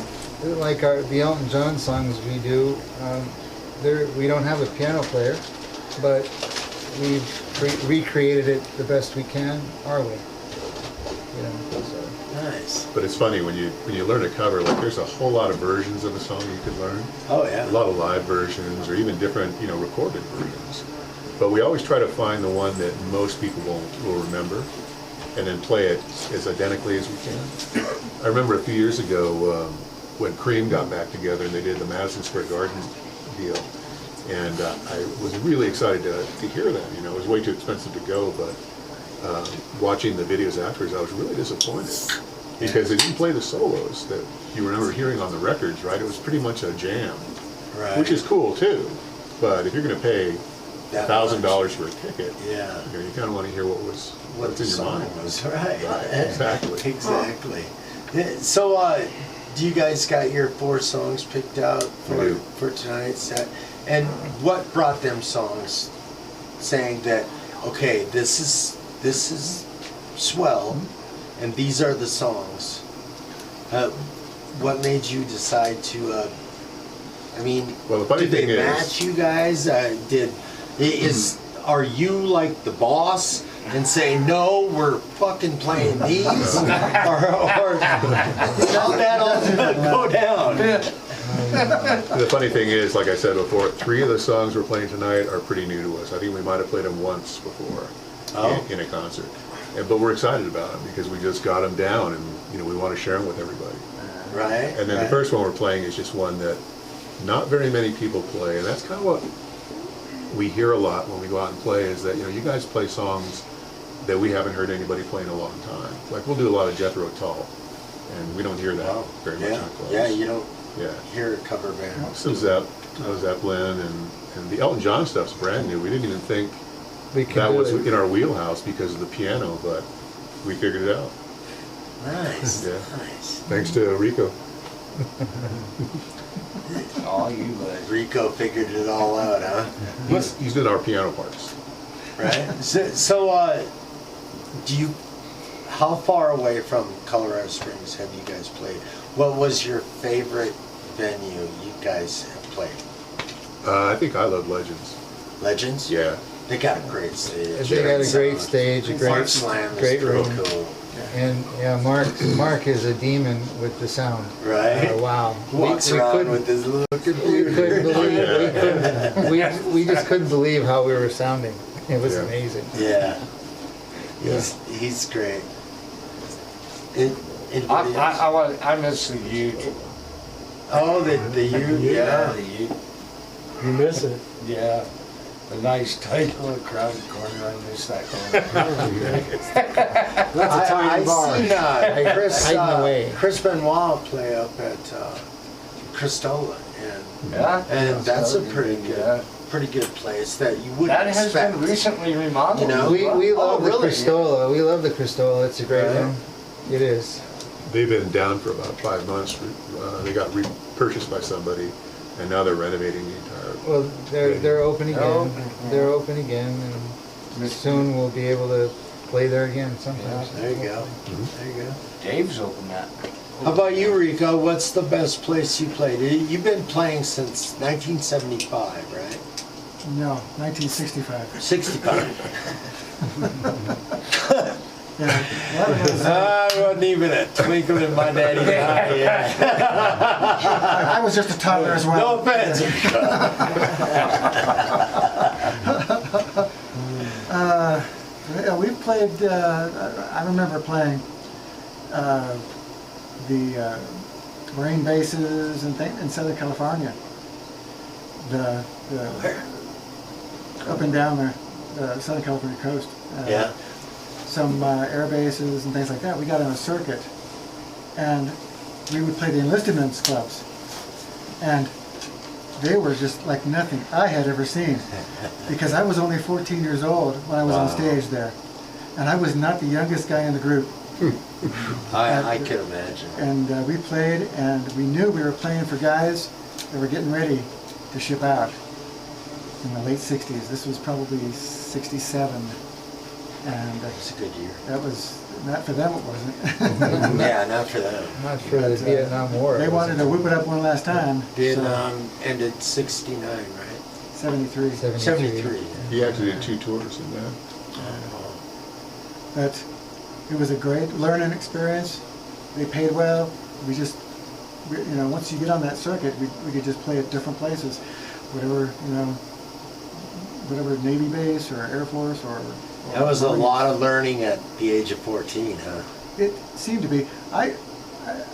Like the Elton John songs we do, we don't have a piano player, but we've recreated it the best we can our way. You know, so. Nice. But it's funny when you learn a cover, like there's a whole lot of versions of a song you could learn. Oh yeah. A lot of live versions or even different, you know, recorded versions. But we always try to find the one that most people will remember and then play it as identically as we can. I remember a few years ago when Cream got back together and they did the Madison Square Garden deal. And I was really excited to hear that. You know, it was way too expensive to go, but watching the videos afterwards, I was really disappointed because they didn't play the solos that you remember hearing on the records, right? It was pretty much a jam, Right. which is cool too. But if you're going to pay That $1,000 for a ticket, Yeah. you know, you kind of want to hear what's What in the your song mind. was, right? Exactly. Exactly. So, do you guys got your 4 songs picked out We do. for tonight's set? And what brought them songs? Saying that, okay, this is Swell, and these are the songs. What made you decide to? I mean, Well, the funny did they thing is- match you guys? Are you like the boss and say no, we're fucking playing these, or how that all go down? The funny thing is, like I said before, 3 of the songs we're playing tonight are pretty new to us. I think we might have played them once before in a concert. But we're excited about them because we just got them down and, you know, we want to share them with everybody. Right. And then the first one we're playing is just one that not very many people play, and that's kind of what we hear a lot when we go out and play is that, you know, you guys play songs that we haven't heard anybody play in a long time. Like we'll do a lot of Jethro Tull, and we don't hear that very much in clubs. Yeah, you don't Yeah. hear a cover band. Some Zeppelin, and the Elton John stuff's brand new. We didn't even think We can that do was it. in our wheelhouse because of the piano, but we figured it out. Nice, Yeah. nice. Thanks to Rico. All you guys. Rico figured it all out, huh? He's did our piano parts. Right. So, how far away from Colorado Springs have you guys played? What was your favorite venue you guys have played? I think I Love Legends. Legends? Yeah. They got a great stage. They got a great stage, a Mark Slam is great real room. cool. And yeah, Mark is a demon with the sound. Right? Wow. Walks around with his little We computer. couldn't believe, we just couldn't believe how we were sounding. It was Yeah. amazing. Yeah. He's great. Anybody else? I miss the Ute. Oh, the you, yeah. The Ute. You miss it. Yeah. A nice tight little crowded corner. I miss that corner. That's a tiny bar. I seen Chris, Hiding away. Chris Benoit play up at Cristola, and that's a pretty good place that you wouldn't That has expect. been recently remodeled. You know? We love the really? Cristola. We love the Cristola. It's a great Right. room. It is. They've been down for about 5 months. They got repurchased by somebody, and now they're renovating the entire. Well, they're open again. They're open again, and soon we'll be able to play there again sometimes. There you go. There you go. Dave's opened that. How about you, Rico? What's the best place you played? You've been playing since 1975, right? No, 1965. 65. Yeah, that was, I wasn't even a twinkle in my daddy's eye yet. I was just a toddler as well. No offense. Yeah, we played, I remember playing the Marine bases and in Southern California. The up and down the Southern California coast. Yeah. Some air bases and things like that. We got on a circuit, and we would play the enlisted men's clubs, and they were just like nothing I had ever seen, because I was only 14 years old when I was on stage there, and I was not the youngest guy in the group. I can imagine. And we played, and we knew we were playing for guys that were getting ready to ship out in the late 60s. This was probably 67. And It's a good year. that was, not for them it wasn't. Yeah, not for them. Not for the Vietnam War. They wanted to whip it up one last time. Vietnam ended 69, right? 73. 73. He actually did 2 tours in that. But it was a great learning experience. They paid well. We just, once you get on that circuit, we could just play at different places. Whatever Navy base or Air Force or That was a lot of learning at the age of 14, huh? It seemed to be. I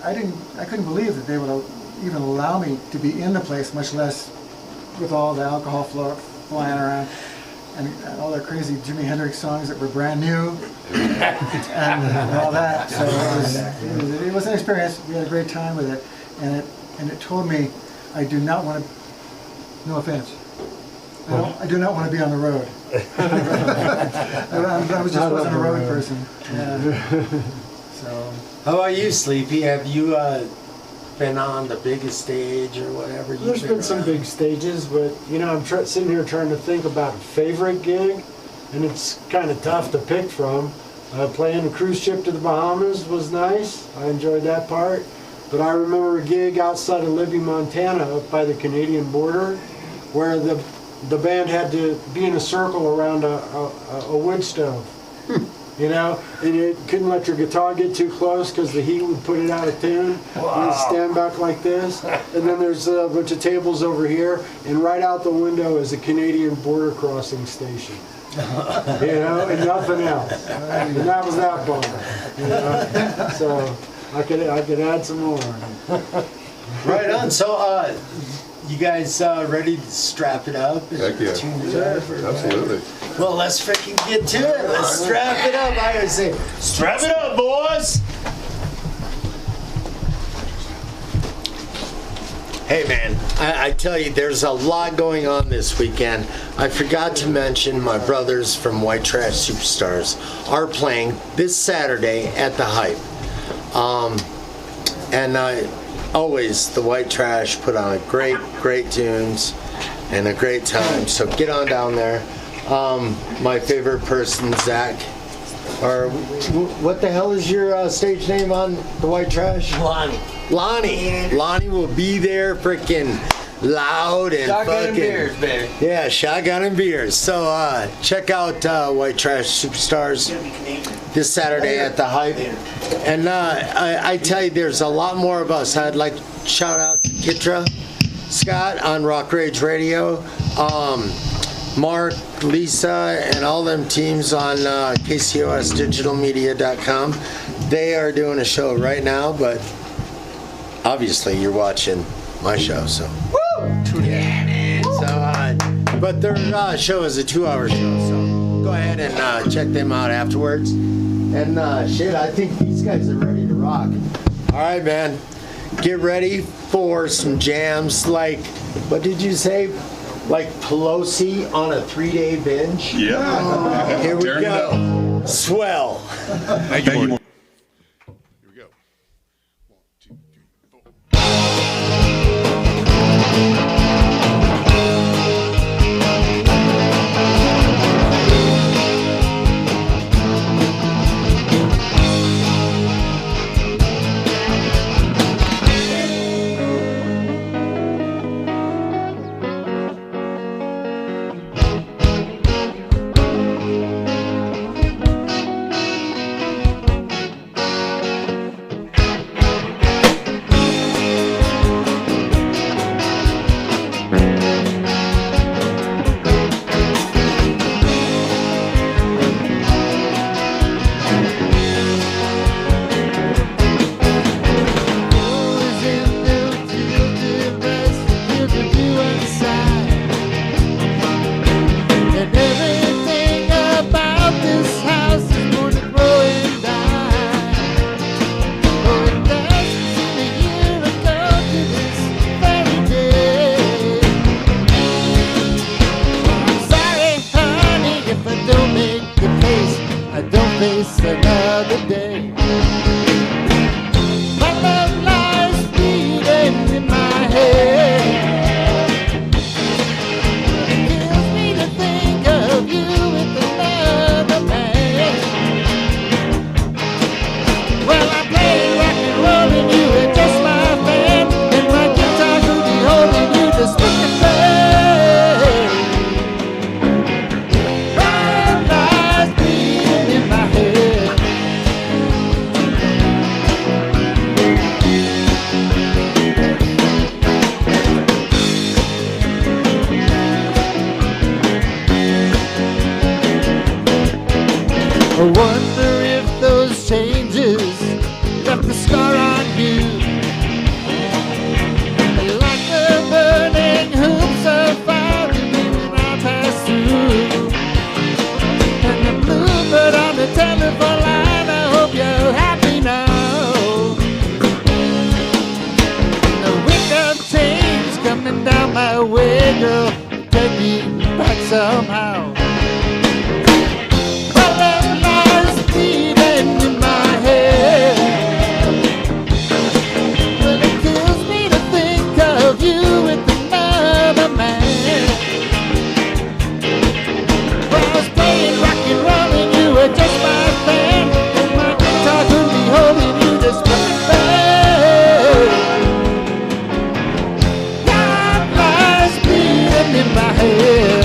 couldn't believe that they would even allow me to be in the place, much less with all the alcohol flying around and all the crazy Jimi Hendrix songs that were brand new and all that. So it was an experience. We had a great time with it, and it told me I do not want to. No offense. I do not want to be on the road. I wasn't a road person. Yeah. So. How about you, Sleepy? Have you been on the biggest stage or whatever? There's been some big stages, but I'm sitting here trying to think about a favorite gig, and it's kind of tough to pick from. Playing a cruise ship to the Bahamas was nice. I enjoyed that part. But I remember a gig outside of Libby, Montana, up by the Canadian border, where the band had to be in a circle around a wood stove. And you couldn't let your guitar get too close because the heat would put it out of tune. Wow. You'd stand back like this, and then there's a bunch of tables over here, and right out the window is a Canadian border crossing station. And nothing else. And that was that bar. So I could add some more. Right on. So, you guys ready to strap it up? Heck yeah. Absolutely. Well, let's freaking get to it. Let's strap it up. I gotta say, strap it up, boys. Hey, man, I tell you, there's a lot going on this weekend. I forgot to mention my brothers from White Trash Superstars are playing this Saturday at the Hype. Always, the White Trash put on great tunes and a great time. So get on down there. My favorite person, Zach. Or what the hell is your stage name on the White Trash? Lonnie will be there, freaking loud and Shotgun fucking. and beers, baby. Yeah, shotgun and beers. So check out White Trash Superstars this Saturday at the Hype. And I tell you, there's a lot more of us. I'd like to shout out to Kitra Scott on Rock Rage Radio, Mark, Lisa, and all them teams on KCOSdigitalmedia.com. They are doing a show right now, but obviously you're watching my show, so. Woo! Yeah, man. So, But their show is a 2-hour show, so go ahead and check them out afterwards. And shit, I think these guys are ready to rock. All right, man. Get ready for some jams like, what did you say? Like Pelosi on a 3-day binge? Yeah. Here we go. Swell. Thank you, Morty. Here we go. 1, 2, 3, 4. Another day. My love lies beating in my head. It kills me to think of you with another man. Well, I play rock and roll and you are just my fan, and my guitar could be holding you to speak and play. My lies beating in my head. I wonder if those changes left a scar on you, like the burning hoops of fire when I pass through. And the bluebird on the telephone line, I hope you're happy now. The wind of change coming down my way, girl, take me back somehow. Beating in my head, but it kills me to think of you with another man. Well, I was playing rock and roll and you were just my fan, and my guitar could be holding you to speak and play. Life lies beating in my head.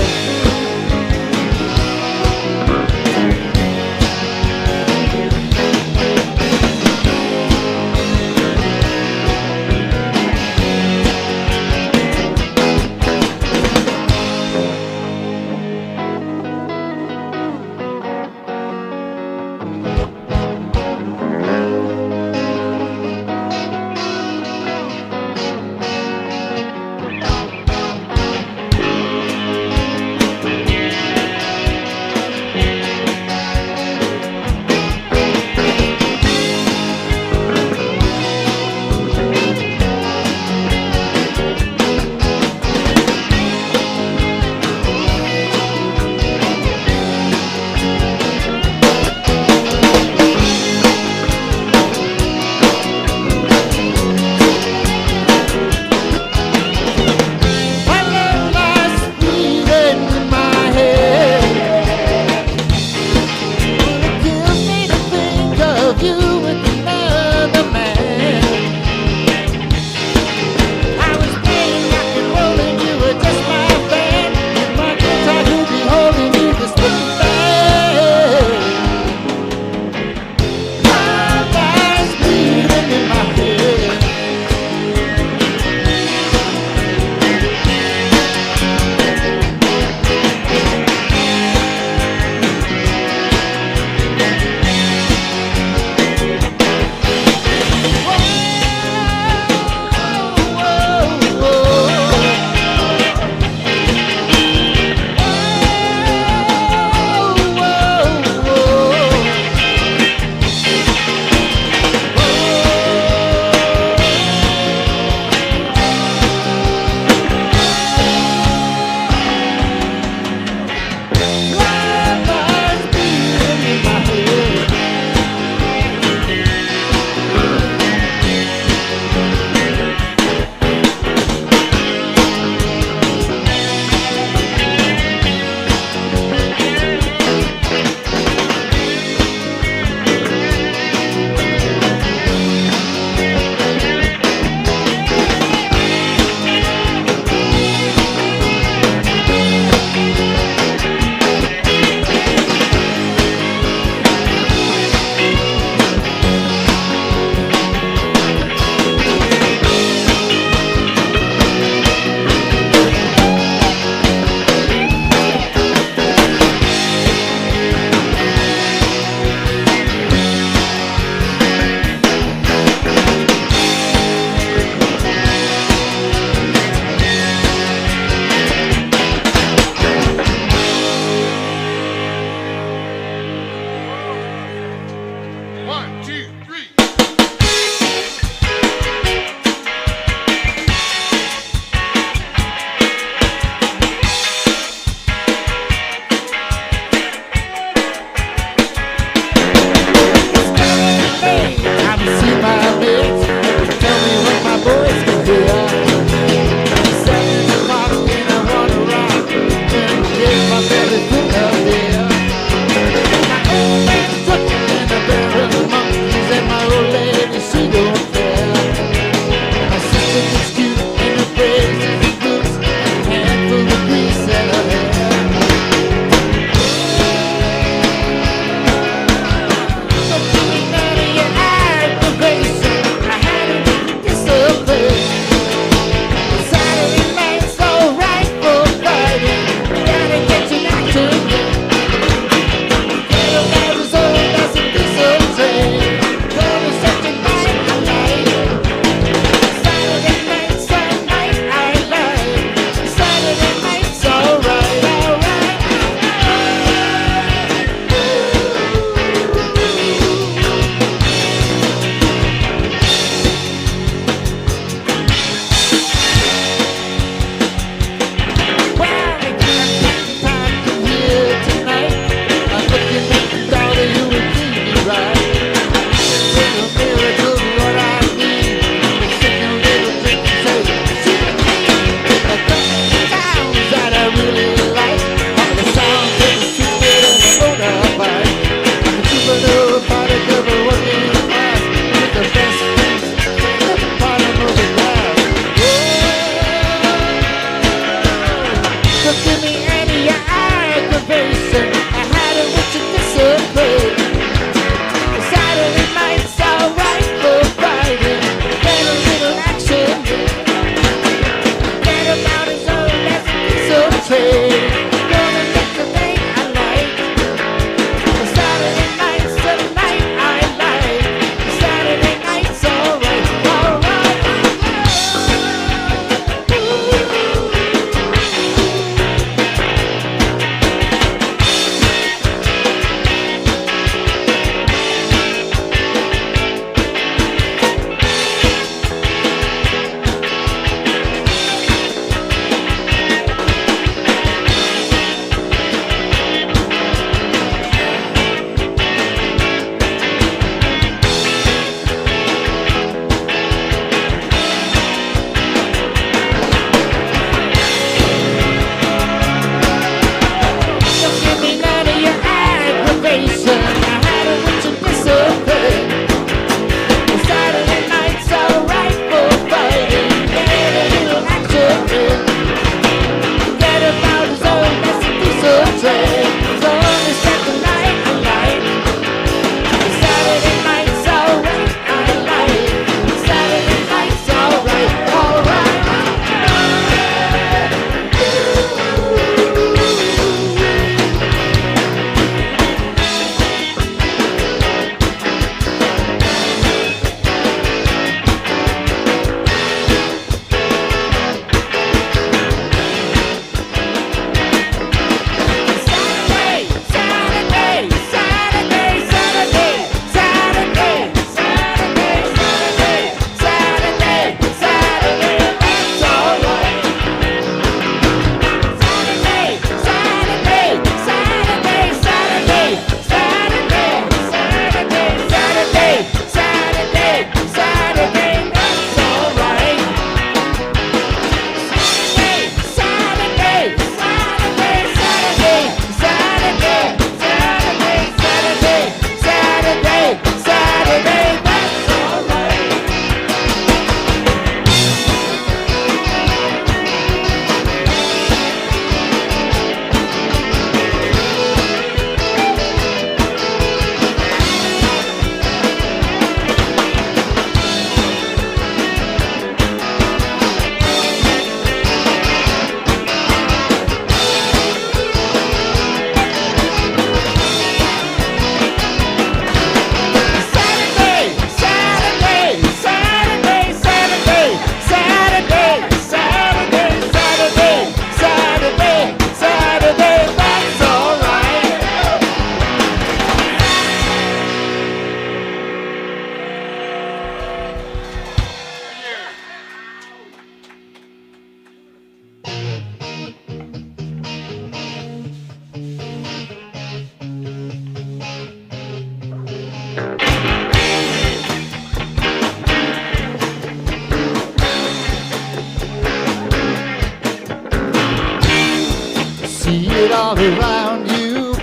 See it all around you,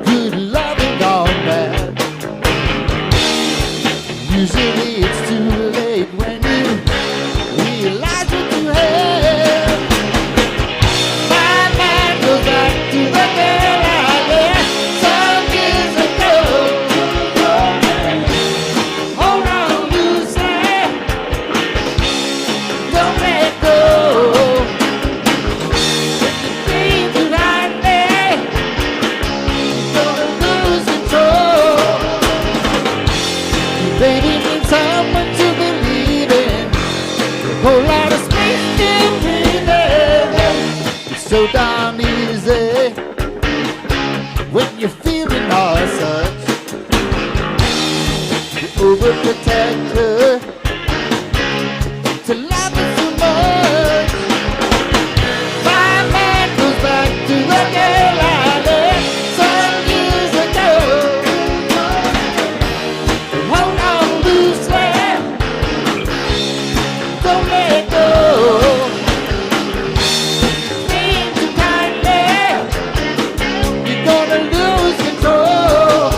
good loving gone bad. Usually it's too late when you realize what you had. My mind goes back to the girl I met some years ago. Hold on loosely, don't let go. Baby needs someone to believe in. A whole lot of space to breathe in. It's so darn easy when you're feeling all such. You overprotect her to love her so much. My mind goes back to the girl I met some years ago. Hold on loosely, don't let go. Cling too tightly, you're gonna lose control.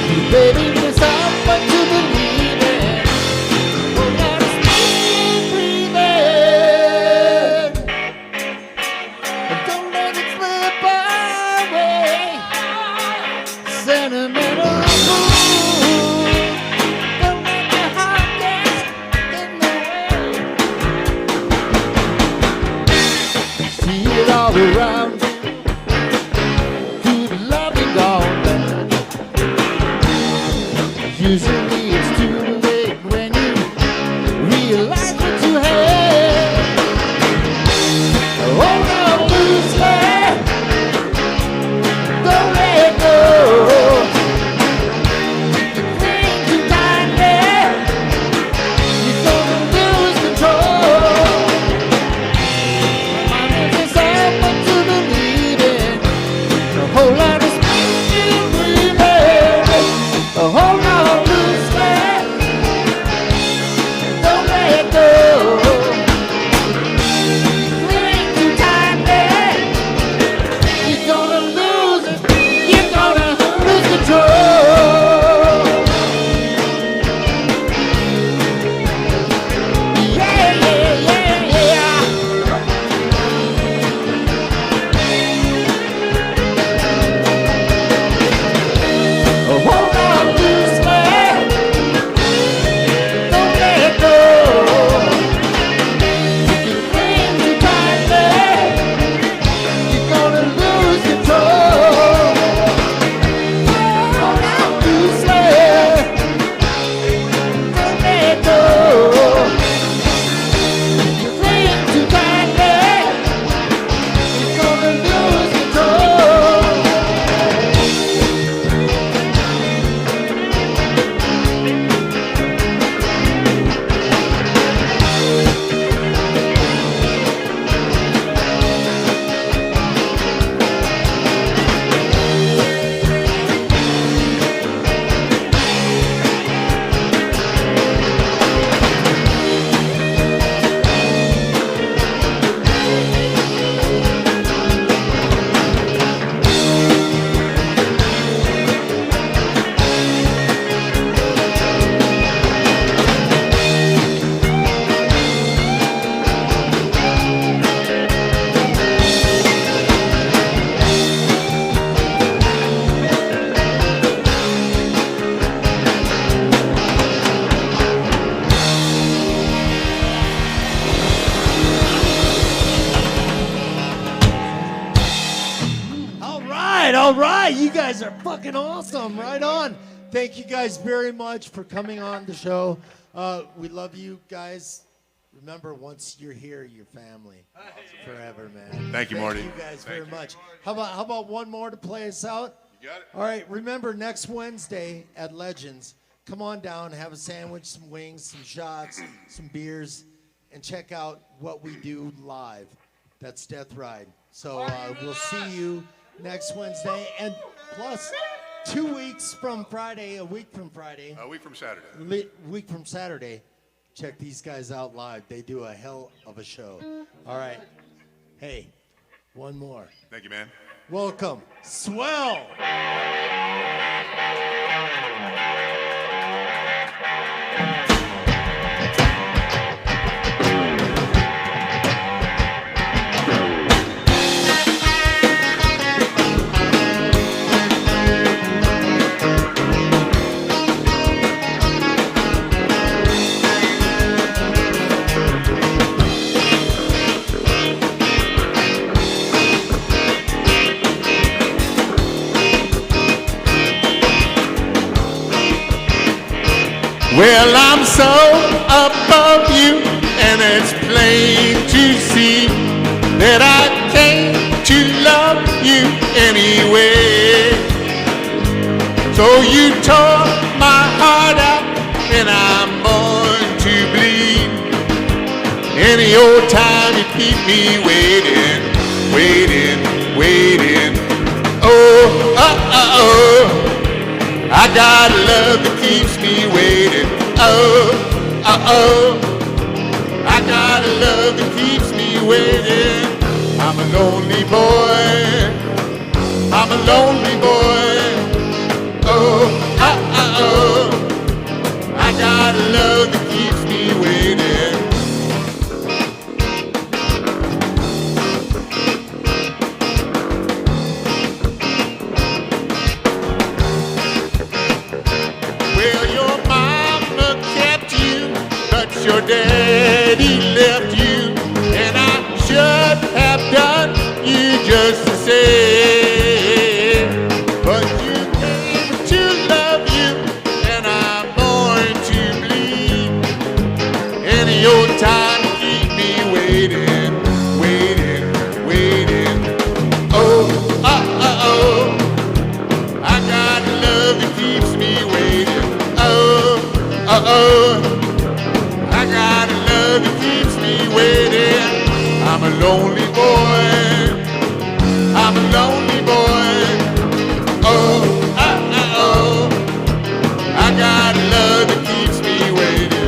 You baby need someone to believe in. Hold on to stay breathing. Don't let it slip away. Sentimental. All around you, good loving gone bad. Usually it's too late when you realize what you had. Hold on loosely, don't let go. You cling too tightly, you're gonna lose control. A whole lot of space to breathe in. Hold on loosely, don't let go. Cling too tightly, you're gonna lose it. You're gonna lose control. Yeah, yeah, yeah, yeah. Hold on loosely, don't let go. If you cling too tightly, you're gonna lose control. Hold on loosely, don't let go. If you cling too tightly, you're gonna lose control. All right, you guys are fucking awesome. Right on. Thank you guys very much for coming on the show. We love you guys. Remember, once you're here, you're family forever, man. Thank you, Morty. Thank you guys Thank very much. How about one more to play us out? You got it. All right, remember, next Wednesday at Legends, come on down, have a sandwich, some wings, some shots, some beers, and check out what we do live. That's Death Ride. So we'll see you next Wednesday. And plus, 2 weeks from Friday, a week from Friday. A week from Saturday. Week from Saturday. Check these guys out live. They do a hell of a show. All right. Hey, one more. Thank you, man. Welcome, Swell. Well, I'm so above you, and it's plain to see that I came to love you anyway. So you tore my heart out, and I'm born to bleed. Any old time you keep me waiting, waiting, waiting. Oh, oh. I got love that keeps me waiting. Oh, oh. I got love that keeps me waiting. I'm a lonely boy. I'm a lonely boy. Oh, oh. I got love that keeps me waiting. Your daddy left you, and I should have done you just the same. But you came to love you, and I'm born to bleed. Any old time to keep me waiting, waiting, waiting. Oh, oh, oh, oh. I got love that keeps me waiting. Oh, oh, oh. I got a love that keeps me waiting. I'm a lonely boy. I'm a lonely boy. Oh, oh, oh. I got a love that keeps me waiting.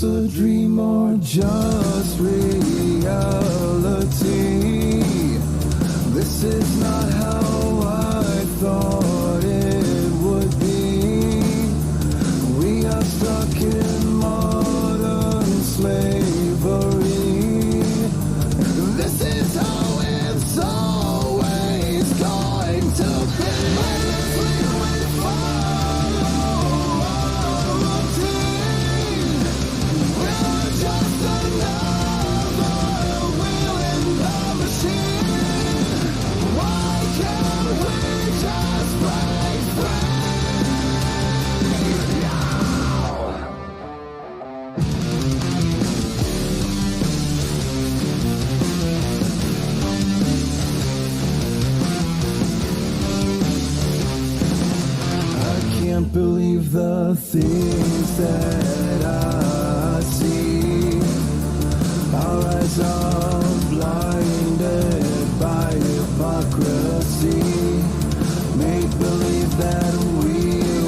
a dream or just reality? This is not how I thought it would be. We are stuck in modern slavery. This is how it's always going to be. Can't believe the things that I see. Our eyes are blinded by hypocrisy. Make believe that we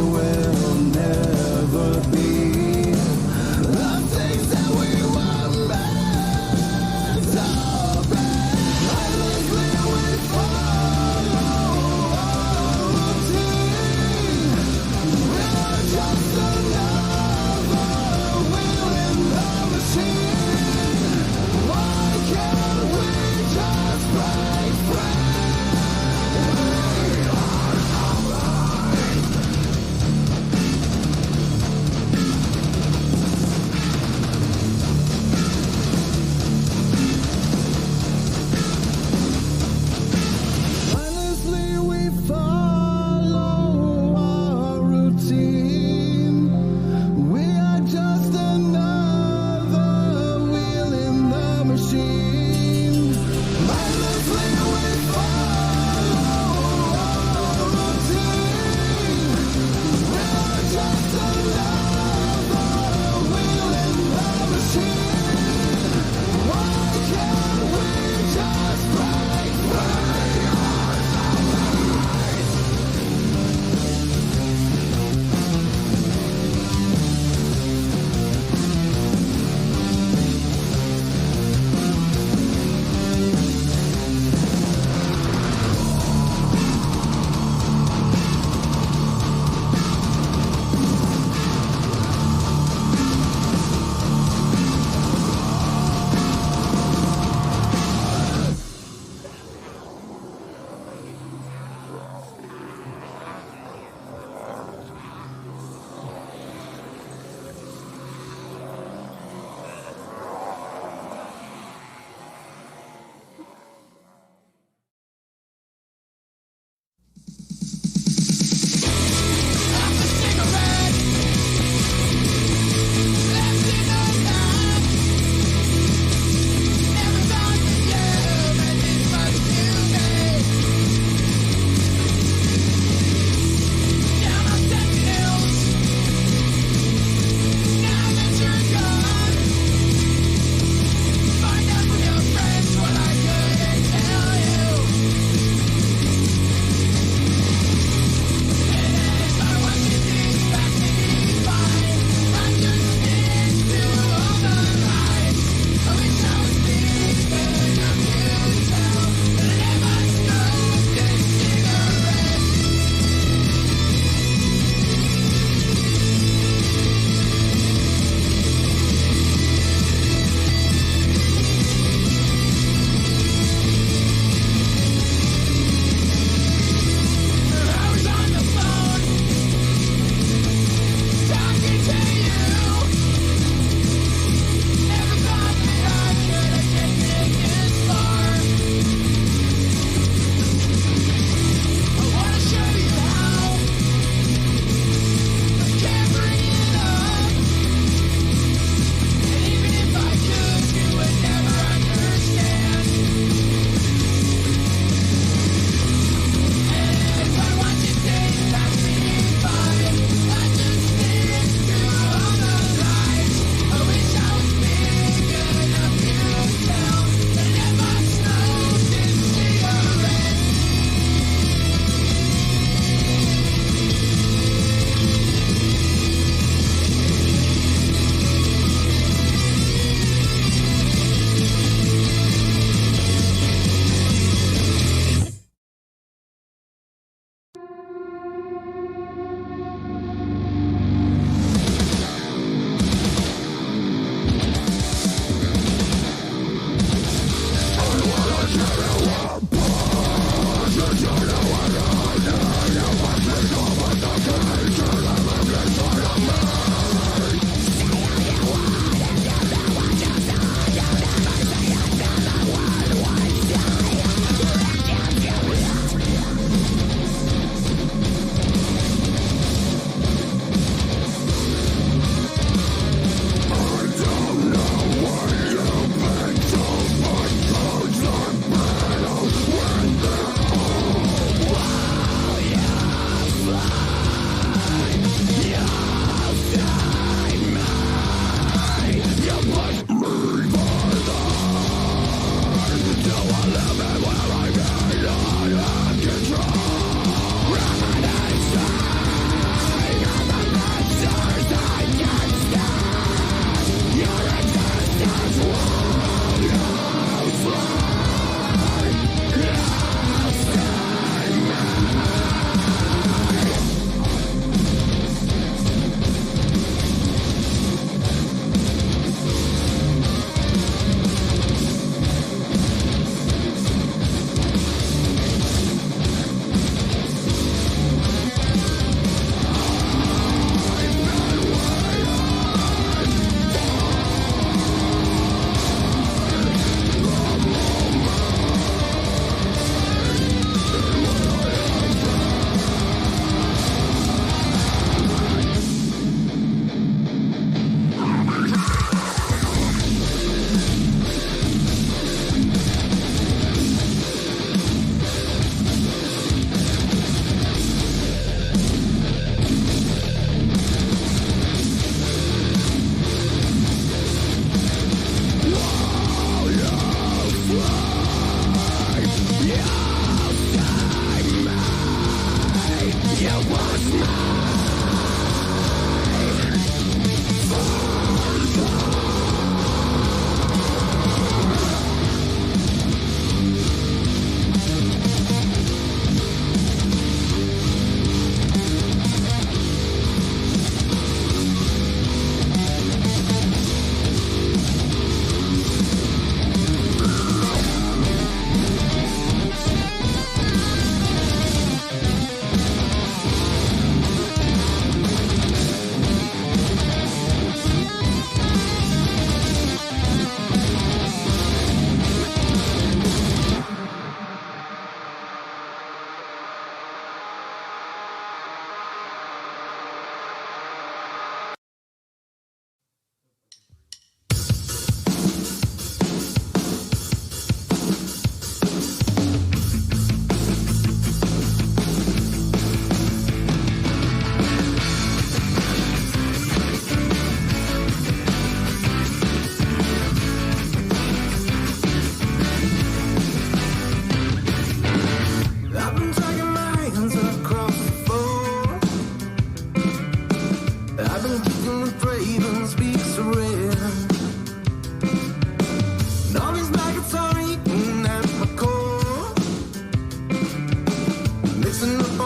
dancing